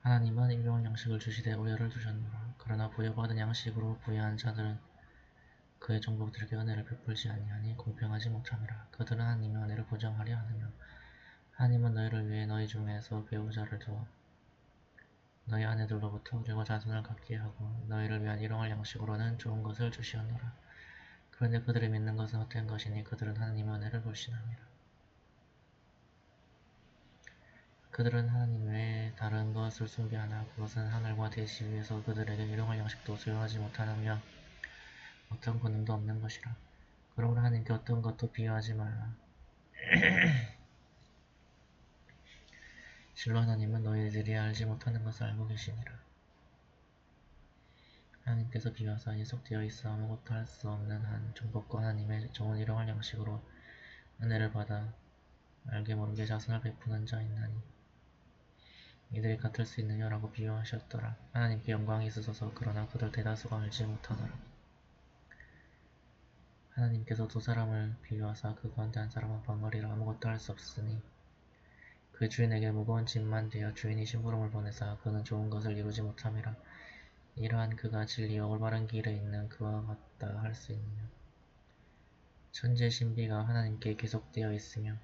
하나님은 일용할 양식을 주시되 우려를 주셨노라. 그러나 부여받은 양식으로 부유한 자들은 그의 종족들에게 은혜를 베풀지 아니하니 공평하지 못함이라. 그들은 하나님의 은혜를 부정하려 하느냐. 하나님은 너희를 위해 너희 중에서 배우자를 두어 너희 아내들로부터 그리고 자손을 갖게 하고 너희를 위한 일용할 양식으로는 좋은 것을 주시었노라. 그런데 그들이 믿는 것은 헛된 것이니 그들은 하나님의 은혜를 불신함이라. 그들은 하나님 외에 다른 것을 숭배하나 그것은 하늘과 대지 위에서 그들에게 일용할 양식도 수용하지 못하느며 어떤 권능도 없는 것이라. 그러므로 하나님께 어떤 것도 비유하지 말라. 실로 하나님은 너희들이 알지 못하는 것을 알고 계시니라. 하나님께서 비유하사 예속되어 있어 아무것도 할 수 없는 한 종복과 하나님의 좋은 일용할 양식으로 은혜를 받아 알게 모르게 자선을 베푸는 자 있나니 이들이 같을 수 있느냐라고 비유하셨더라. 하나님께 영광이 있으소서. 그러나 그들 대다수가 알지 못하더라. 하나님께서 두 사람을 비유하사 그 가운데 한 사람은 방언이라 아무것도 할 수 없으니 그 주인에게 무거운 짐만 대어 주인이 심부름을 보내사 그는 좋은 것을 이루지 못함이라. 이러한 그가 진리와 올바른 길에 있는 그와 같다 할 수 있느냐. 천지의 신비가 하나님께 계속되어 있으며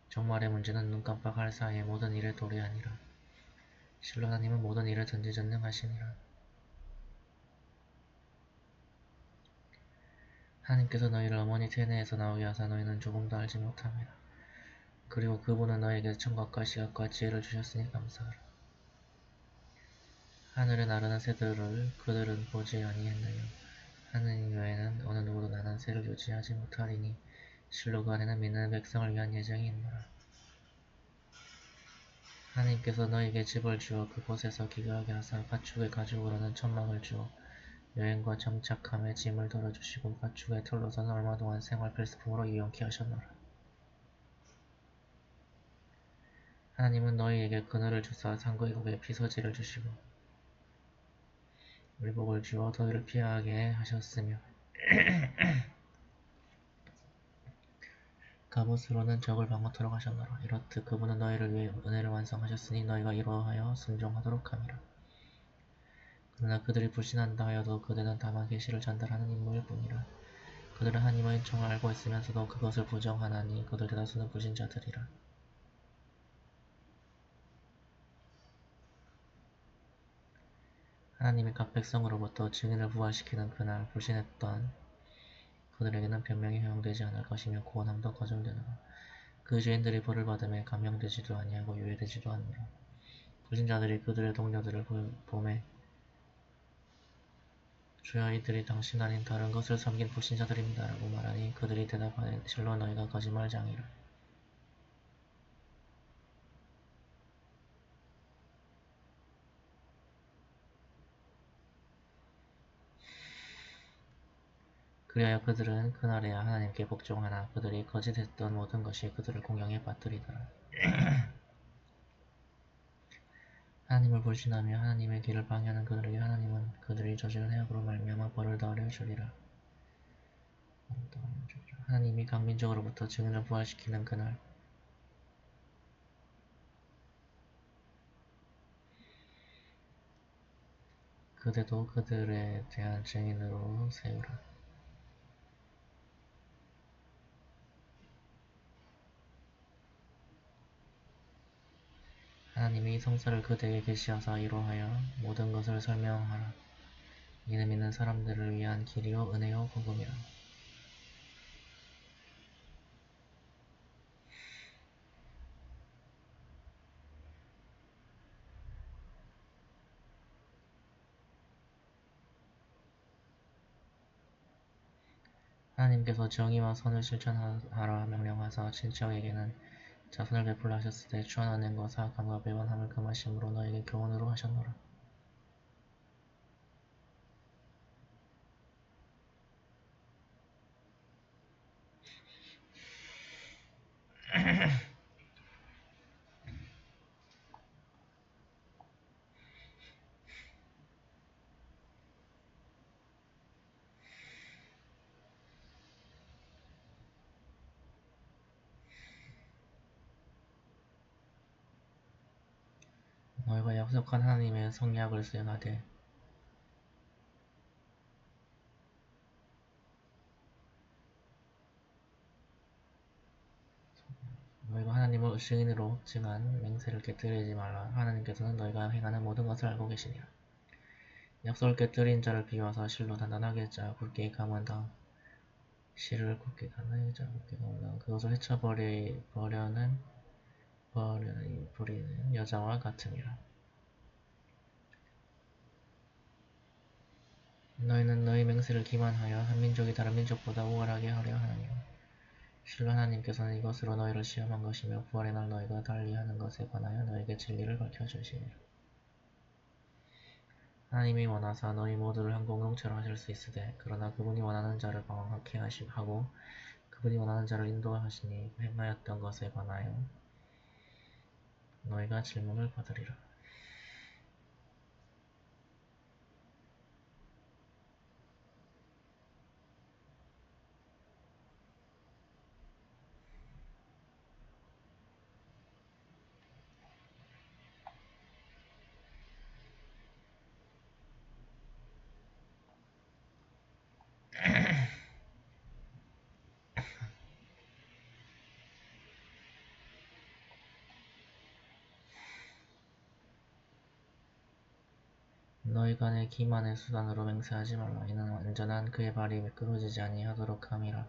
종말의 문제는 눈 깜빡할 사이에 모든 일에 도래하니라. 실로 하나님은 모든 일을 전지전능하시니라. 하나님께서 너희를 어머니 태내에서 나오게 하사 너희는 조금도 알지 못함이라. 그리고 그분은 너희에게 청각과 시각과 지혜를 주셨으니 감사하라. 하늘에 나르는 새들을 그들은 보지 아니했느냐. 하느님 외에는 어느 누구도 나는 새를 유지하지 못하리니 실로 그 안에는 믿는 백성을 위한 예정이 있노라. 하나님께서 너희에게 집을 주어 그곳에서 기거하게 하사 가축의 가죽으로는 천막을 주어 여행과 정착함에 짐을 덜어주시고 가축의 털로서는 얼마 동안 생활 필수품으로 유용케 하셨노라. 하나님은 너희에게 그늘을 주사 상고의 피서지를 주시고 의복을 주어 더위를 피하게 하셨으며 갑옷으로는 적을 방어토록 하셨노라. 이렇듯 그분은 너희를 위해 은혜를 완성하셨으니 너희가 이러하여 순종하도록 함이라. 그러나 그들이 불신한다 하여도 그들은 다만 계시를 전달하는 인물일 뿐이라. 그들은 하나님의 은총을 알고 있으면서도 그것을 부정하나니 그들 대다수는 불신자들이라. 하나님이 각 백성으로부터 증인을 부활시키는 그날 불신했던 그들에게는 변명이 허용되지 않을 것이며 구원함도 거절되노라. 그 죄인들이 벌을 받음에 감형되지도 아니하고 유예되지도 않노라. 불신자들이 그들의 동료들을 보매 주여 이들이 당신 아닌 다른 것을 섬긴 불신자들입니다 라고 말하니 그들이 대답하되 실로 너희가 거짓말장이라. 그리하여 그들은 그날에야 하나님께 복종하나 그들이 거짓했던 모든 것이 그들을 공경에 빠뜨리더라. 하나님을 불신하며 하나님의 길을 방해하는 그들에게 하나님은 그들이 저지른 해악으로 말미암아 벌을 더하려 주리라. 하나님이 강민족으로부터 증인을 부활시키는 그날 그대도 그들에 대한 증인으로 세우라. 하나님이 성사를 그대에게 계시하사 이로하여 모든 것을 설명하라. 이는 믿는 사람들을 위한 길이요 은혜요 복음이라. 하나님께서 정의와 선을 실천하라 명령하사 친척에게는 자선을 베풀라 하셨을 때 추한 언행과 사악함과 배반함을 금하심으로 너에게 교훈으로 하셨노라. 너희가 약속한 하나님의 성약을 수행하되 너희가 하나님을 증인으로 증한 맹세를 깨뜨리지 말라. 하나님께서는 너희가 행하는 모든 것을 알고 계시니라. 약속을 깨뜨린 자를 비유하사 실로 단단하게 짜 굳게 감은 다음 실을 굳게 단단하게 짜 굳게 감은 다음 그것을 헤쳐버리는 버리는 여자와 같으니라. 너희는 너희 맹세를 기만하여 한 민족이 다른 민족보다 우월하게 하려 하느니라. 실로 하나님께서는 이것으로 너희를 시험한 것이며 부활의 날 너희가 달리하는 것에 관하여 너희에게 진리를 밝혀주시니라. 하나님이 원하사 너희 모두를 한 공동체로 하실 수 있으되 그러나 그분이 원하는 자를 방황하게 하고 그분이 원하는 자를 인도하시니 행하였던 것에 관하여 너희가 질문을 받으리라. 너희가 내 기만의 수단으로 맹세하지 말라. 이는 완전한 그의 발이 미끄러지지 아니하도록 함이라.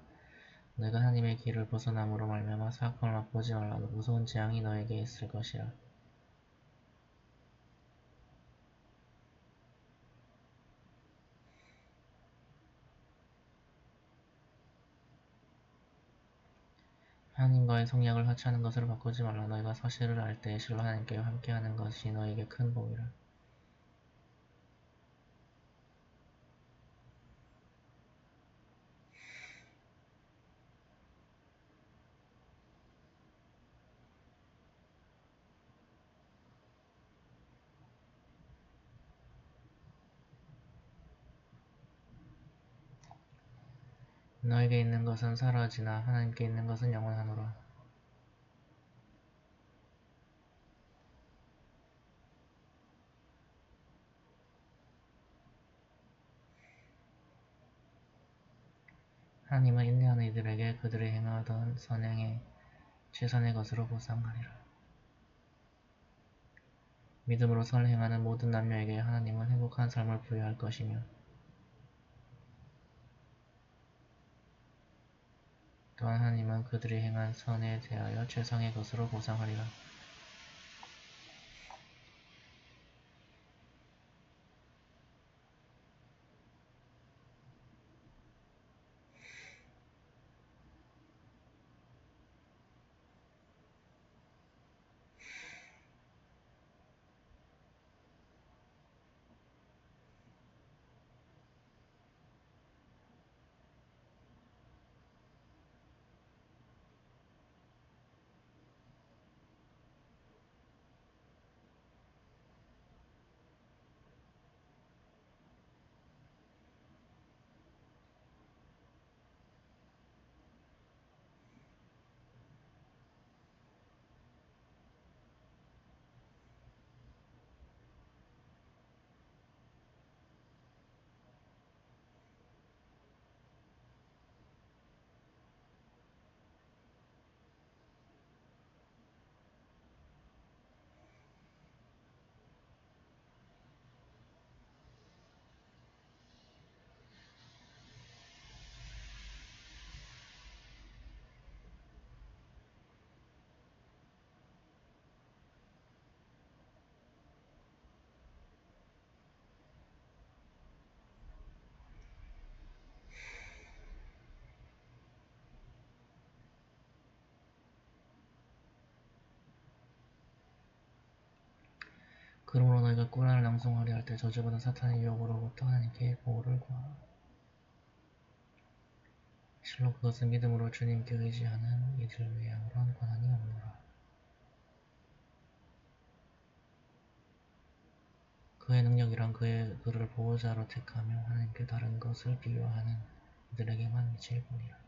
너희가 하나님의 길을 벗어남으로 말미암아 사악함을 맛보지 말라. 무서운 재앙이 너에게 있을 것이라. 하나님과의 성약을 하찮은 것으로 바꾸지 말라. 너희가 사실을 알 때에 실로 하나님께 함께하는 것이 너희에게 큰 복이라. 너에게 있는 것은 사라지나 하나님께 있는 것은 영원하노라. 하나님은 인내하는 이들에게 그들이 행하던 선행의 최선의 것으로 보상하리라. 믿음으로 선을 행하는 모든 남녀에게 하나님은 행복한 삶을 부여할 것이며 또한 하나님은 그들이 행한 선에 대하여 최상의 것으로 보상하리라. 그러므로 너희가 꾸란을 낭송하려 할 때 저주받은 사탄의 유혹으로부터 하나님께 보호를 구하라. 실로 그것은 믿음으로 주님께 의지하는 이들 외에 아무런 권한이 없노라. 그의 능력이란 그를 보호자로 택하며 하나님께 다른 것을 비유하는 이들에게만 미칠 뿐이라.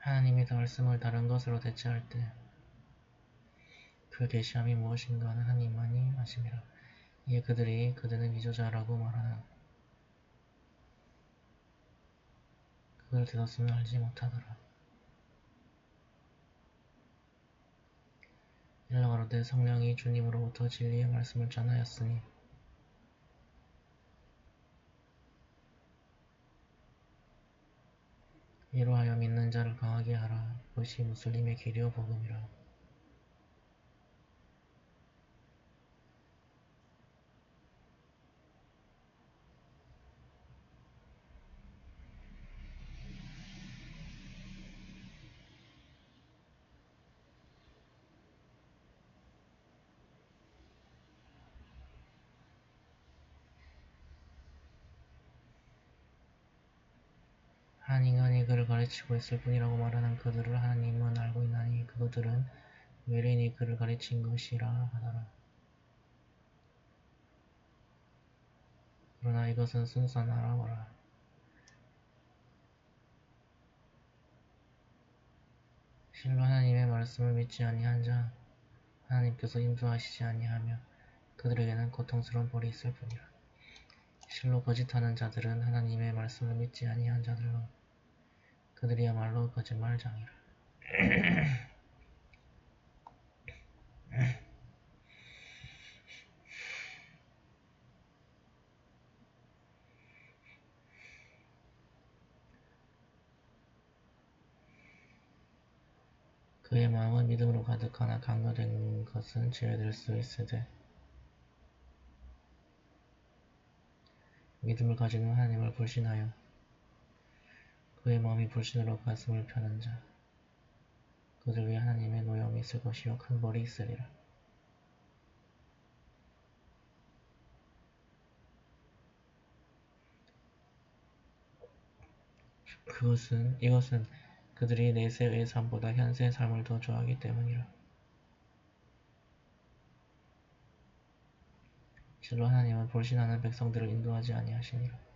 하나님이 말씀을 다른 것으로 대체할 때 그 계시함이 무엇인가는 하나님만이 아심이라. 이에 그들이 그들은 미조자라고 말하는 그걸 들었으면 알지 못하더라. 일러 가로되 성령이 주님으로부터 진리의 말씀을 전하였으니 이로하여 믿는 자를 강하게 하라. 이것이 무슬림의 길이요 복음이라. 한 인간이 그를 가르치고 있을 뿐이라고 말하는 그들을 하나님은 알고 있나니 그들은 외래인이 그를 가르친 것이라 하더라. 그러나 이것은 순수한 알아보라. 실로 하나님의 말씀을 믿지 아니한 자 하나님께서 인도하시지 아니하며 그들에게는 고통스러운 벌이 있을 뿐이라. 실로 거짓하는 자들은 하나님의 말씀을 믿지 아니한 자들로 그들이야말로 거짓말장이라. 그의 마음은 믿음으로 가득하나 강요된 것은 제외될 수 있으되 믿음을 가지는 하나님을 불신하여 그의 마음이 불신으로 가슴을 펴는 자 그들 위에 하나님의 노여움이 있을 것이요 큰 벌이 있으리라. 이것은 그들이 내세의 삶보다 현세의 삶을 더 좋아하기 때문이라. 실로 하나님은 불신하는 백성들을 인도하지 아니하시니라.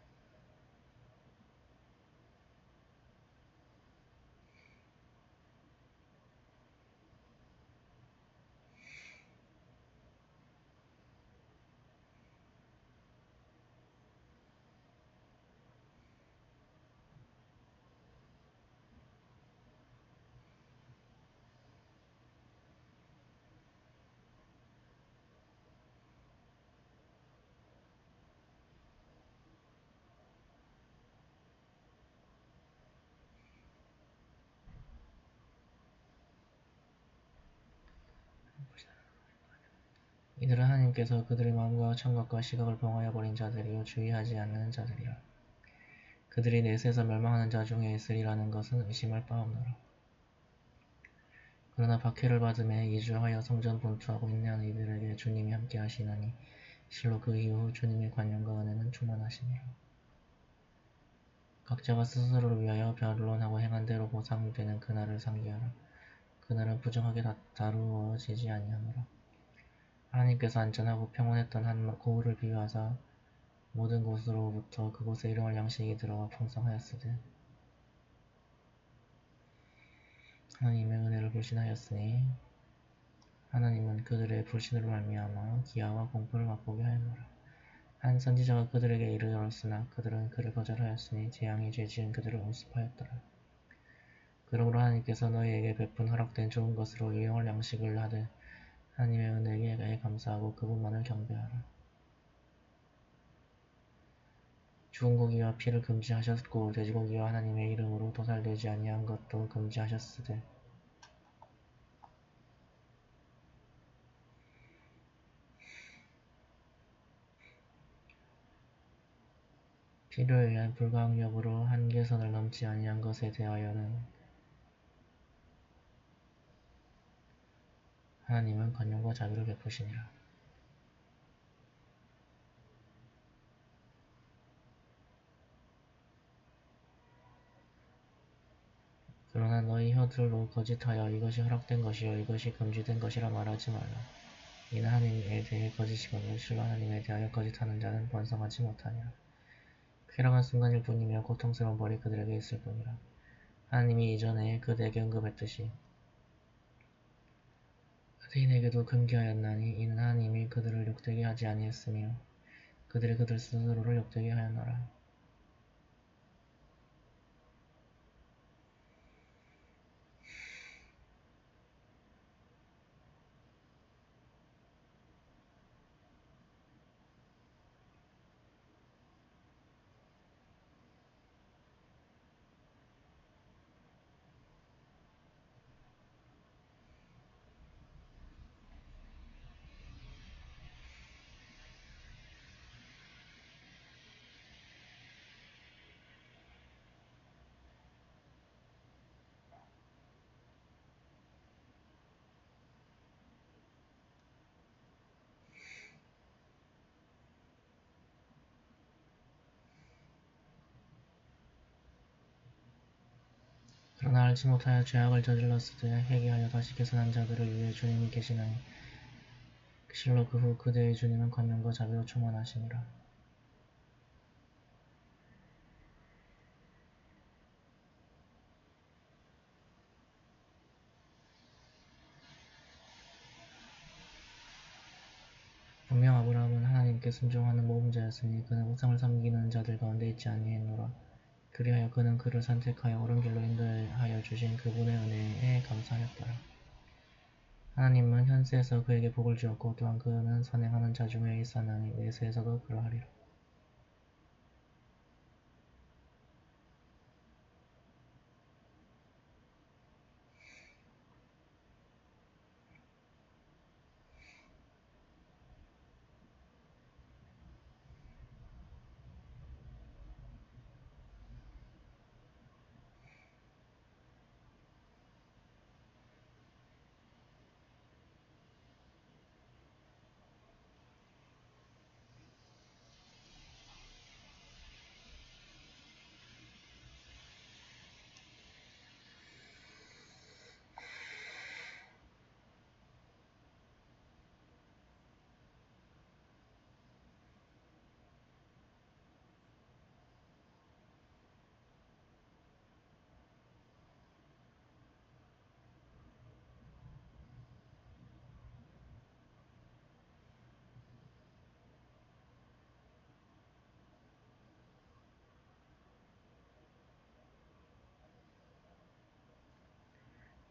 이들은 하나님께서 그들의 마음과 청각과 시각을 봉하여 버린 자들이요 주의하지 않는 자들이라. 그들이 내세에서 멸망하는 자 중에 있으리라는 것은 의심할 바 없노라. 그러나 박해를 받음에 이주하여 성전 본투하고 인내하는 이들에게 주님이 함께 하시나니 실로 그 이후 주님의 관용과 은혜는 충만하시니라. 각자가 스스로를 위하여 변론하고 행한 대로 보상되는 그날을 상기하라. 그날은 부정하게 다루어지지 아니하노라. 하나님께서 안전하고 평온했던 한 고을을 비유하사 모든 곳으로부터 그곳에 일용할 양식이 들어와 풍성하였으되 하나님의 은혜를 불신하였으니 하나님은 그들의 불신으로 말미암아 기아와 공포를 맛보게 하였노라. 한 선지자가 그들에게 이르렀으나 그들은 그를 거절하였으니 재앙이 죄지은 그들을 엄습하였더라. 그러므로 하나님께서 너희에게 베푼 허락된 좋은 것으로 일용할 양식을 하되 하나님의 은혜에 감사하고 그분만을 경배하라. 죽은 고기와 피를 금지하셨고 돼지고기와 하나님의 이름으로 도살되지 아니한 것도 금지하셨으되 피를 위한 불가항력으로 한계선을 넘지 아니한 것에 대하여는 하나님은 관용과 자비를 베푸시니라. 그러나 너희 혀들로 거짓하여 이것이 허락된 것이요 이것이 금지된 것이라 말하지 말라. 이는 하나님에 대해 거짓이거늘 실로 하나님에 대하여 거짓하는 자는 번성하지 못하니라. 쾌락한 순간일 뿐이며 고통스러운 벌이 그들에게 있을 뿐이라. 하나님이 이전에 그대에게 언급했듯이 유대인에게도 금기하였나니 이는 하나님이 그들을 욕되게 하지 아니했으며 그들이 그들 스스로를 욕되게 하였노라. 그러나 알지 못하여 죄악을 저질렀을 때 회개하여 다시 개선한 자들을 위해 주님이 계시나니 실로 그 후 그대의 주님은 권능과 자비로 충만하시니라. 분명 아브라함은 하나님께 순종하는 모범자였으니 그는 우상을 섬기는 자들 가운데 있지 아니했노라. 그리하여 그는 그를 선택하여 옳은 길로 인도하여 주신 그분의 은혜에 감사하였더라. 하나님은 현세에서 그에게 복을 주었고 또한 그는 선행하는 자 중에 있었나니 내세에서도 그러하리라.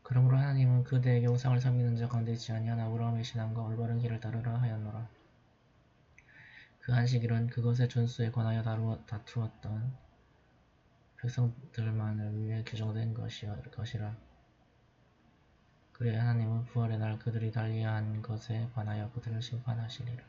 그러므로 하나님은 그대에게 우상을 섬기는 자 가운데 있지 아니한 아브라함의 신앙과 올바른 길을 따르라 하였노라. 그 안식일은 그것의 준수에 관하여 다투었던 백성들만을 위해 규정된 것이라. 그리하여 하나님은 부활의 날 그들이 달리한 것에 관하여 그들을 심판하시리라.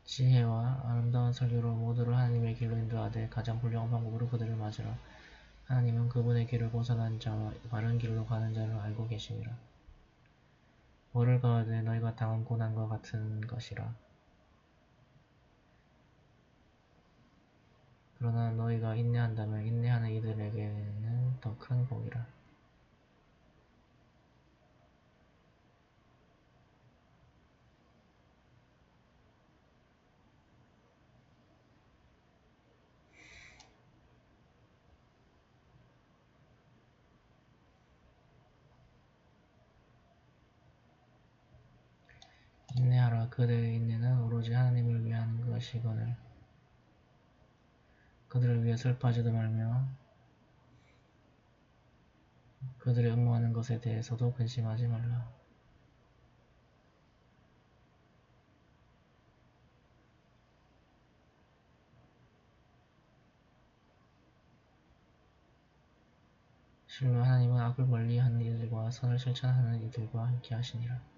지혜와 아름다운 설교로 모두를 하나님의 길로 인도하되 가장 훌륭한 방법으로 그들을 맞으라. 하나님은 그분의 길을 벗어난 자와 바른 길로 가는 자를 알고 계시니라. 뭐를 가하되 너희가 당한 고난과 같은 것이라. 그러나 너희가 인내한다면 인내하는 이들에게는 더 큰 복이라. 인내하라. 그들의 인내는 오로지 하나님을 위한 것이거늘 그들을 위해 슬퍼하지도 말며 그들의 음모하는 것에 대해서도 근심하지 말라. 실로 하나님은 악을 멀리하는 이들과 선을 실천하는 이들과 함께 하시니라.